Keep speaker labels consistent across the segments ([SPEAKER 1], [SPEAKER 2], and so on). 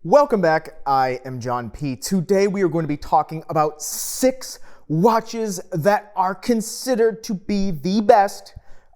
[SPEAKER 1] Welcome back. I am John P. Today we are going to be talking about 6 watches that are considered to be the best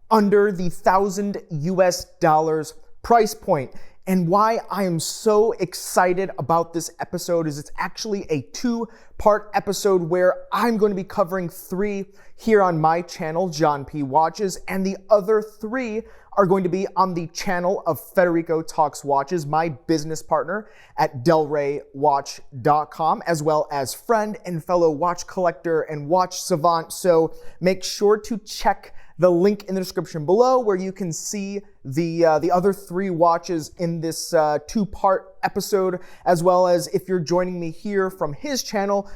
[SPEAKER 1] under the $1,000 price point. And why I am so excited about this episode is it's actually a 2-part episode where I'm going to be covering 3 here on my channel, John P. Watches, and the other 3 are going to be on the channel of Federico Talks Watches, my business partner at delraywatch.com, as well as friend and fellow watch collector and watch savant. So make sure to check the link in the description below where you can see the other 3 watches in this 2-part episode, as well as if you're joining me here from his channel,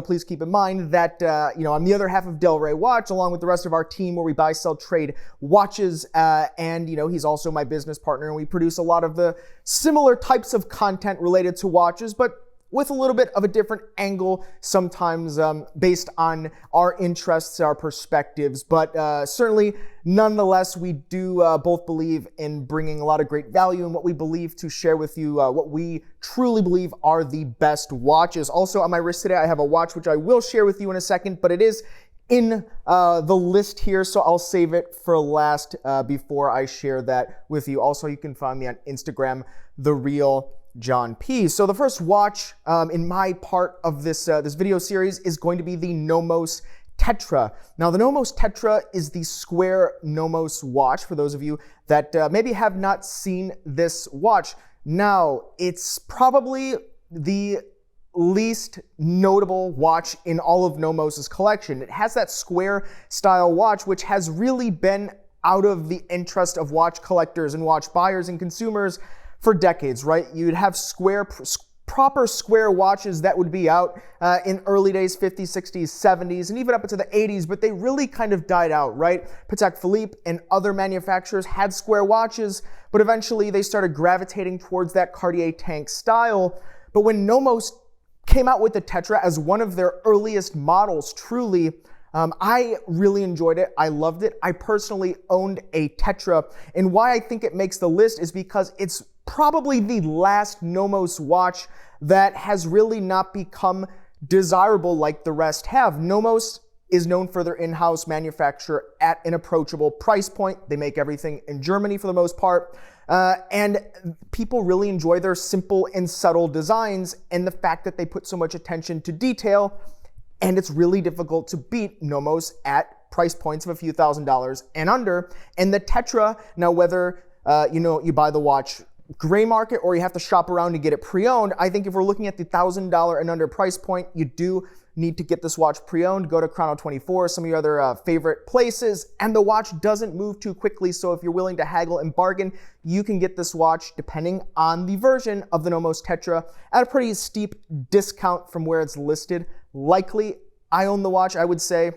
[SPEAKER 1] please keep in mind that, I'm the other half of Del Rey Watch, along with the rest of our team where we buy, sell, trade watches, and he's also my business partner, and we produce a lot of the similar types of content related to watches, but with a little bit of a different angle, sometimes based on our interests, our perspectives. But certainly, nonetheless, we do both believe in bringing a lot of great value and what we believe to share with you, what we truly believe are the best watches. Also, on my wrist today, I have a watch which I will share with you in a second, but it is in the list here, so I'll save it for last before I share that with you. Also, you can find me on Instagram, The Real John P. So the first watch in my part of this video series is going to be the Nomos Tetra. Now the Nomos Tetra is the square Nomos watch for those of you that maybe have not seen this watch. Now it's probably the least notable watch in all of Nomos's collection. It has that square style watch which has really been out of the interest of watch collectors and watch buyers and consumers for decades, right? You'd have proper square watches that would be out in early days, 50s, 60s, 70s, and even up into the 80s, but they really kind of died out, right? Patek Philippe and other manufacturers had square watches, but eventually they started gravitating towards that Cartier tank style. But when Nomos came out with the Tetra as one of their earliest models, truly, I really enjoyed it. I loved it. I personally owned a Tetra, and why I think it makes the list is because it's probably the last Nomos watch that has really not become desirable like the rest have. Nomos is known for their in-house manufacture at an approachable price point. They make everything in Germany for the most part. And people really enjoy their simple and subtle designs and the fact that they put so much attention to detail. And it's really difficult to beat Nomos at price points of a few $1,000s and under. And the Tetra, now whether you buy the watch gray market or you have to shop around to get it pre-owned, I think if we're looking at the $1,000 and under price point, you do need to get this watch pre-owned. Go to Chrono24, some of your other favorite places, and the watch doesn't move too quickly. So if you're willing to haggle and bargain, you can get this watch, depending on the version of the Nomos Tetra, at a pretty steep discount from where it's listed. Likely, I own the watch, I would say,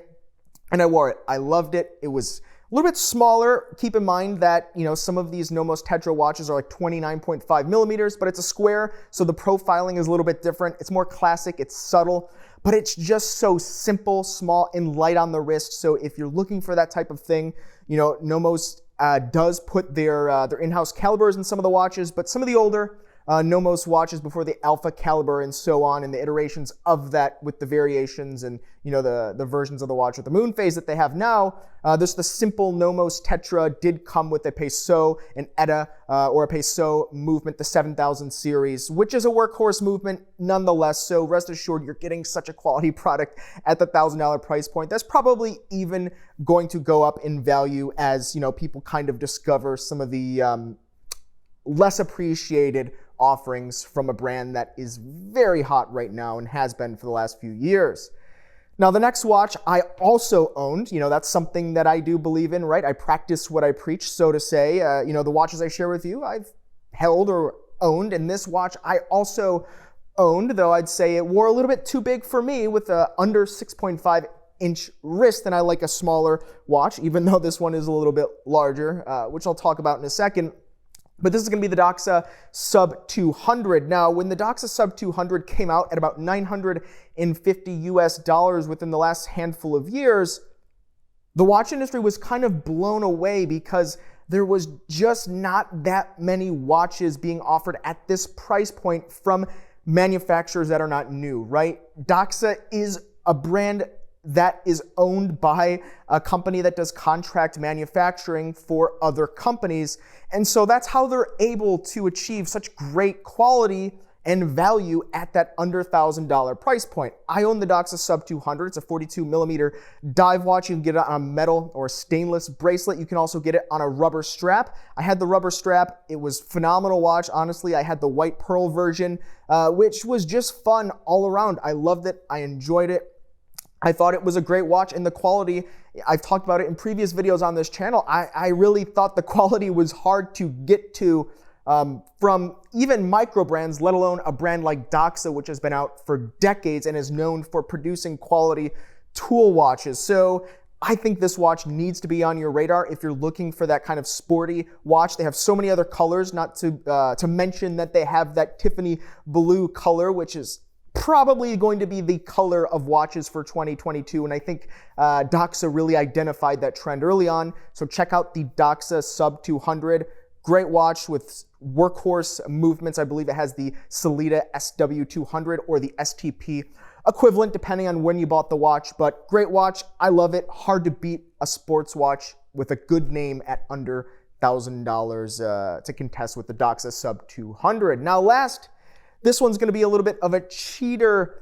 [SPEAKER 1] and I wore it. I loved it. It was a little bit smaller. Keep in mind that, some of these Nomos Tetra watches are like 29.5 millimeters, but it's a square, so the profiling is a little bit different. It's more classic, it's subtle, but it's just so simple, small, and light on the wrist. So if you're looking for that type of thing, Nomos does put their in-house calibers in some of the watches, but some of the older Nomos watches before the Alpha caliber and so on, and the iterations of that with the variations and the versions of the watch with the moon phase that they have now. The simple Nomos Tetra did come with a Peugeot, an ETA, or a Peugeot movement, the 7000 series, which is a workhorse movement nonetheless. So rest assured, you're getting such a quality product at the $1,000 price point. That's probably even going to go up in value as people kind of discover some of the less appreciated offerings from a brand that is very hot right now and has been for the last few years. Now, the next watch I also owned. That's something that I do believe in, right? I practice what I preach, so to say. The watches I share with you, I've held or owned, and this watch I also owned, though I'd say it wore a little bit too big for me with a under 6.5 inch wrist, and I like a smaller watch, even though this one is a little bit larger, which I'll talk about in a second. But this is going to be the Doxa Sub 200. Now, when the Doxa Sub 200 came out at about $950 within the last handful of years, the watch industry was kind of blown away because there was just not that many watches being offered at this price point from manufacturers that are not new, right? Doxa is a brand that is owned by a company that does contract manufacturing for other companies. And so that's how they're able to achieve such great quality and value at that under $1,000 price point. I own the Doxa Sub 200. It's a 42 millimeter dive watch. You can get it on a metal or stainless bracelet. You can also get it on a rubber strap. I had the rubber strap. It was a phenomenal watch. Honestly, I had the white pearl version, which was just fun all around. I loved it. I enjoyed it. I thought it was a great watch, and the quality, I've talked about it in previous videos on this channel. I really thought the quality was hard to get to from even micro brands, let alone a brand like Doxa, which has been out for decades and is known for producing quality tool watches. So I think this watch needs to be on your radar if you're looking for that kind of sporty watch. They have so many other colors, not to mention that they have that Tiffany blue color, which is probably going to be the color of watches for 2022. And I think Doxa really identified that trend early on. So check out the Doxa Sub 200. Great watch with workhorse movements. I believe it has the Sellita SW200 or the STP equivalent, depending on when you bought the watch. But great watch. I love it. Hard to beat a sports watch with a good name at under $1,000 to contest with the Doxa Sub 200. Now last, this one's going to be a little bit of a cheater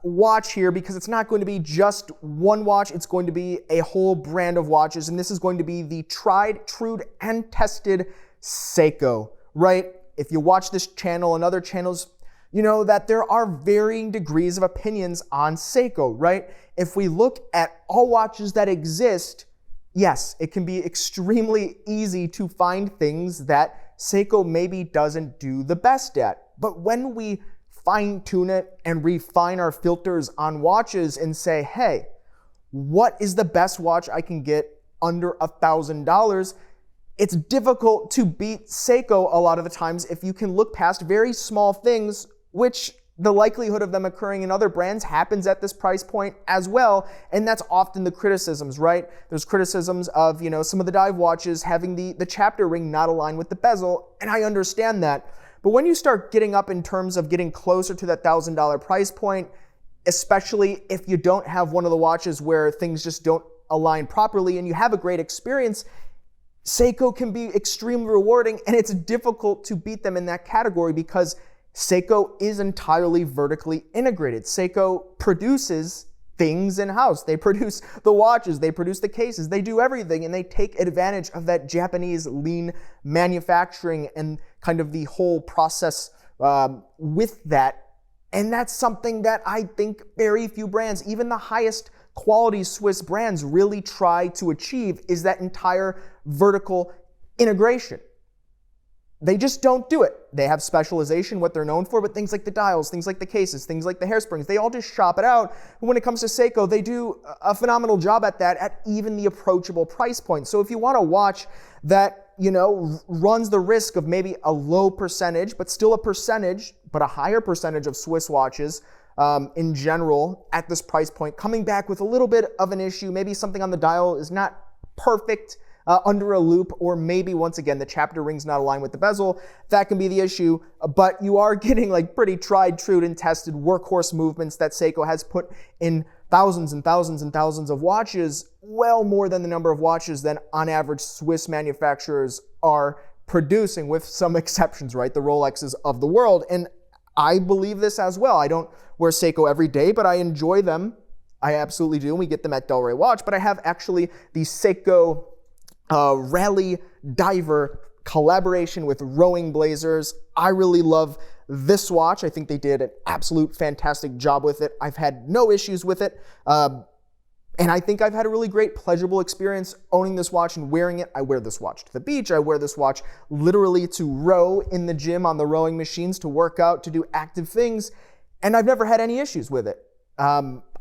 [SPEAKER 1] watch here because it's not going to be just one watch. It's going to be a whole brand of watches, and this is going to be the tried, true, and tested Seiko, right? If you watch this channel and other channels, you know that there are varying degrees of opinions on Seiko, right? If we look at all watches that exist, yes, it can be extremely easy to find things that Seiko maybe doesn't do the best at. But when we fine-tune it and refine our filters on watches and say, hey, what is the best watch I can get under $1,000? It's difficult to beat Seiko a lot of the times if you can look past very small things, which the likelihood of them occurring in other brands happens at this price point as well. And that's often the criticisms, right? There's criticisms of, you know, some of the dive watches having the chapter ring not aligned with the bezel. And I understand that. But when you start getting up in terms of getting closer to that $1,000 price point, especially if you don't have one of the watches where things just don't align properly and you have a great experience, Seiko can be extremely rewarding, and it's difficult to beat them in that category because Seiko is entirely vertically integrated. Seiko produces things in-house. They produce the watches, they produce the cases, they do everything, and they take advantage of that Japanese lean manufacturing and kind of the whole process with that. And that's something that I think very few brands, even the highest quality Swiss brands, really try to achieve, is that entire vertical integration. They just don't do it. They have specialization, what they're known for, but things like the dials, things like the cases, things like the hairsprings, they all just shop it out. But when it comes to Seiko, they do a phenomenal job at that at even the approachable price point. So if you want to watch that, you know, runs the risk of maybe a low percentage, but still a percentage, but a higher percentage of Swiss watches in general at this price point, coming back with a little bit of an issue, maybe something on the dial is not perfect, under a loop, or maybe once again the chapter ring's not aligned with the bezel, that can be the issue. But you are getting like pretty tried, true, and tested workhorse movements that Seiko has put in thousands and thousands and thousands of watches, well more than the number of watches that on average Swiss manufacturers are producing, with some exceptions, right? The Rolexes of the world. And I believe this as well. I don't wear Seiko every day, but I enjoy them. I absolutely do. And we get them at Delray Watch, but I have actually the Seiko Rally Diver collaboration with Rowing Blazers. I really love this watch. I think they did an absolute fantastic job with it. I've had no issues with it. And I think I've had a really great, pleasurable experience owning this watch and wearing it. I wear this watch to the beach. I wear this watch literally to row in the gym on the rowing machines, to work out, to do active things. And I've never had any issues with it.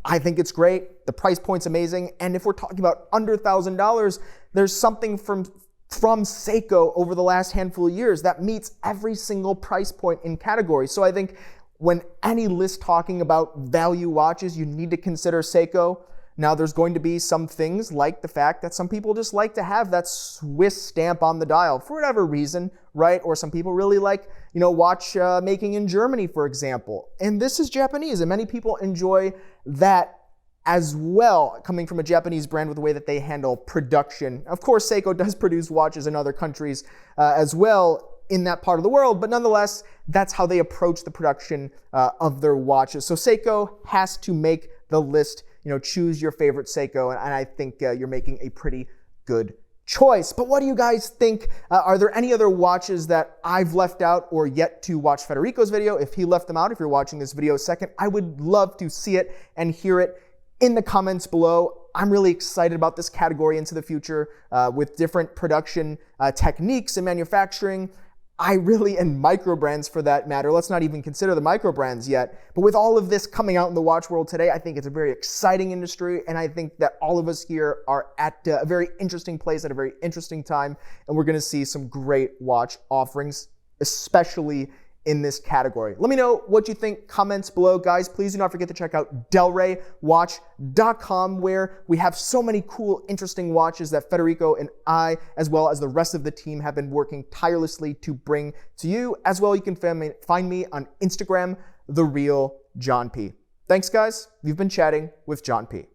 [SPEAKER 1] I think it's great. The price point's amazing. And if we're talking about under $1,000, there's something from Seiko over the last handful of years that meets every single price point in category. So I think when any list talking about value watches, you need to consider Seiko. Now, there's going to be some things like the fact that some people just like to have that Swiss stamp on the dial for whatever reason, right? Or some people really like, watch making in Germany, for example. And this is Japanese, and many people enjoy that as well, coming from a Japanese brand with the way that they handle production. Of course, Seiko does produce watches in other countries as well in that part of the world, but nonetheless, that's how they approach the production of their watches. So Seiko has to make the list. Choose your favorite Seiko, and I think you're making a pretty good choice. But what do you guys think? Are there any other watches that I've left out or yet to watch Federico's video? If he left them out, if you're watching this video second, I would love to see it and hear it in the comments below. I'm really excited about this category into the future with different production techniques and manufacturing. And micro brands for that matter. Let's not even consider the micro brands yet. But with all of this coming out in the watch world today, I think it's a very exciting industry. And I think that all of us here are at a very interesting place at a very interesting time. And we're going to see some great watch offerings, especially in this category. Let me know what you think. Comments below. Guys, please do not forget to check out delraywatch.com, where we have so many cool, interesting watches that Federico and I, as well as the rest of the team, have been working tirelessly to bring to you. As well, you can find me on Instagram, The Real John P. Thanks, guys. You've been chatting with John P.